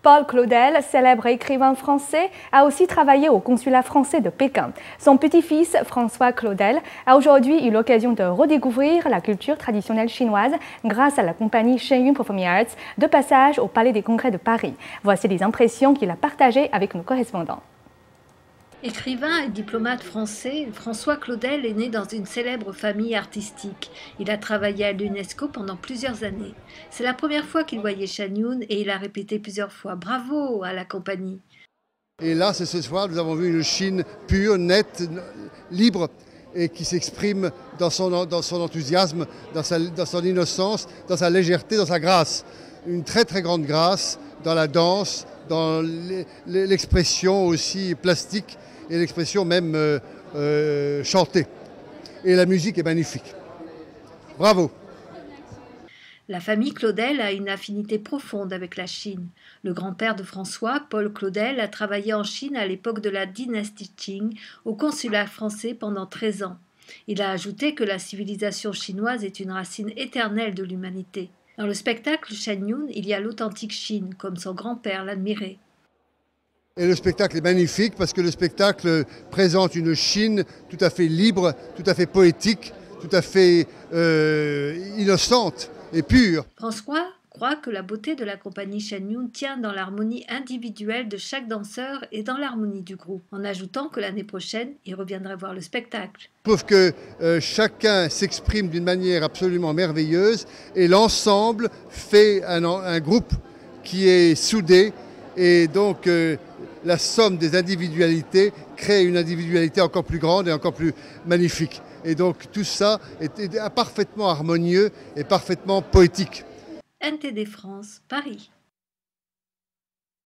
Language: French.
Paul Claudel, célèbre écrivain français, a aussi travaillé au consulat français de Pékin. Son petit-fils, François Claudel, a aujourd'hui eu l'occasion de redécouvrir la culture traditionnelle chinoise grâce à la compagnie Shenyun Performing Arts, de passage au Palais des Congrès de Paris. Voici les impressions qu'il a partagées avec nos correspondants. Écrivain et diplomate français, François Claudel est né dans une célèbre famille artistique. Il a travaillé à l'UNESCO pendant plusieurs années. C'est la première fois qu'il voyait Shenyun et il a répété plusieurs fois « Bravo » à la compagnie. Et là, ce soir, nous avons vu une Chine pure, nette, libre et qui s'exprime dans son enthousiasme, dans son innocence, dans sa légèreté, dans sa grâce. Une très très grande grâce dans la danse, dans l'expression aussi plastique et l'expression même chantée. Et la musique est magnifique. Bravo! La famille Claudel a une affinité profonde avec la Chine. Le grand-père de François, Paul Claudel, a travaillé en Chine à l'époque de la dynastie Qing, au consulat français pendant 13 ans. Il a ajouté que la civilisation chinoise est une racine éternelle de l'humanité. Dans le spectacle Shenyun, il y a l'authentique Chine, comme son grand-père l'admirait. Et le spectacle est magnifique parce que le spectacle présente une Chine tout à fait libre, tout à fait poétique, tout à fait innocente et pure. François croit que la beauté de la compagnie Shenyun tient dans l'harmonie individuelle de chaque danseur et dans l'harmonie du groupe, en ajoutant que l'année prochaine, il reviendrait voir le spectacle. Je trouve que chacun s'exprime d'une manière absolument merveilleuse et l'ensemble fait un groupe qui est soudé et donc la somme des individualités crée une individualité encore plus grande et encore plus magnifique. Et donc tout ça est parfaitement harmonieux et parfaitement poétique. NTD France, Paris.